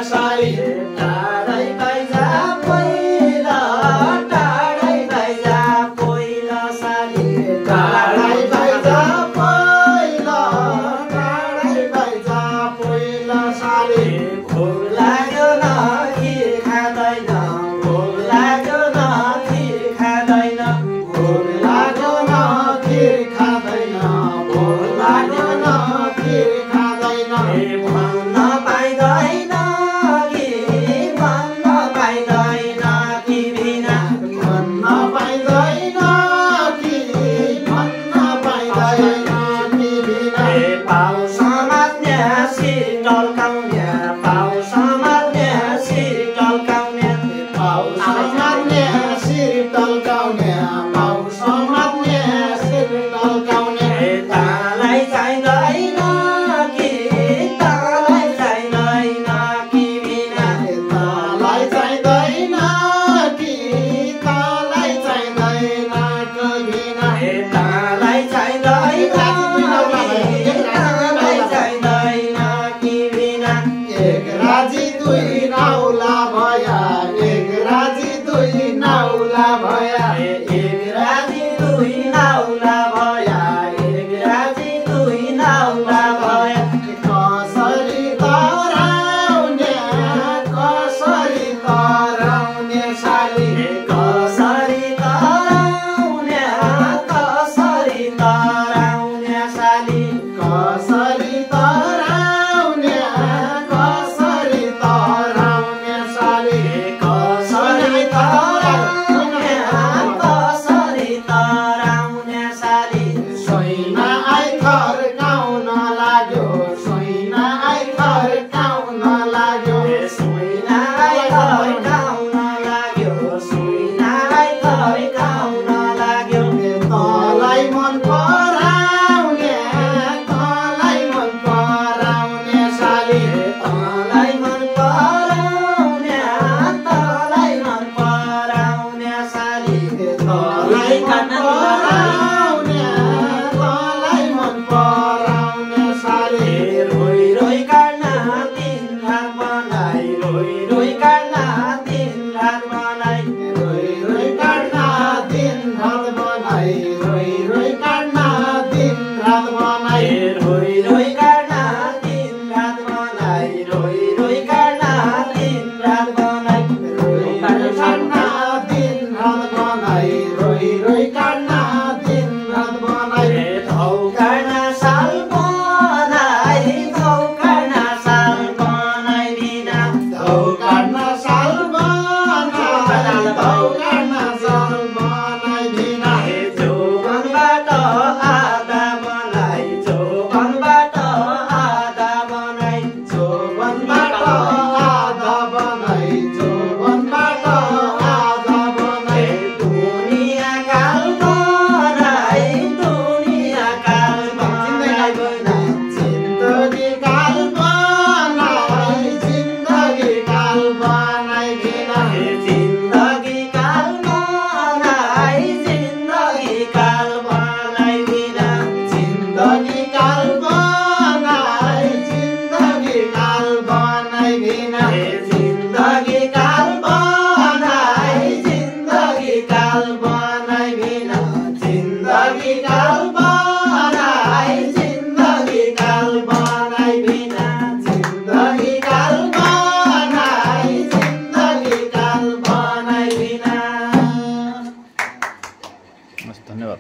साली टाढै लैजा पहिला टाढै लैजा पहिला साली टाढै लैजा पहिला टाढै लैजा पहिला साली भोक लाग्यो न खिर खाँदैन भोक लाग्यो न खिर खाँदैन भोक लाग्यो न खिर खाँदैन भोक लाग्यो न खिर खाँदैन भन्न पाइँदैन कि भन्न पाइँदैन कि बिना भन्न पाइँदैन कि भन्न पाइँदैन कि बिना पाउ समात्ने शिर टल्काउने पाउ समात्ने शिर टल्काउने पाउ समात्ने शिर टल्काउने पाउ समात्ने शिर टल्काउने तालाई चाहिँदैन कि तालाई चाहिँदैन कि बिना तालाई चाहिँदैन कि तालाई चाहिँदैन कि बिना तालाई चाहिँदैन तालाई चाहिँदैन कि बिना एक राजी दुई नाउला भया एक राजी दुई नाउला भया एक राजी दुई नाउला भया एक राजी दुई नाउला भया कसरी तराउने साली कसरी तराउने साली कसरी तराउने साली कसरी तराउने साली सोइना आई फर्काउन लाग्यो सोइना आई फर्काउन लाग्यो सोइना आई फर्काउन लाग्यो सोइना आई फर्काउन लाग्यो तँलाई मन पराउने साली तँलाई मन पराउने साली तँलाई मन पराउने साली रोइ रोइ काट्न दिन रात बनाई रोइ रोइ काट्न दिन रात बनाई रोइ रोइ काट्न दिन रात बनाई रोइ रोइ काट्न दिन रात बनाई रोइ रोइ काट्न दिन रात बनाई रोइ रोइ काट्न दिन रात बनाई रोइ रोइ काट्न दिन रात बनाई रोइ रोइ काट्न दिन रात बनाई धौ काट्न साल बनाई धौ काट्न साल बनाई बिना धौ काट्न साल बनाई धौ काट्न साल बनाई बिना जोबनबाट आधा बनाई जोबनबाट आधा बनाई जोबनबाट आधा बनाई जोबनबाट आधा बनाई दुनिया काल बनाई दुनिया काल बनाई जिन्दगी काल बनाई जिन्दगी काल बनाई बिना जिन्दगी काल बनाई जिन्दगी काल बनाई बिना जिन्दगी काल बनाई जिन्दगी काल बनाई बिना जिन्दगी काल बनाई जिन्दगी काल बनाई बिना जिन्दगी काल बनाई जिन्दगी काल बनाई बिना जिन्दगी काल बनाई जिन्दगी काल बनाई बिना। धन्यवाद।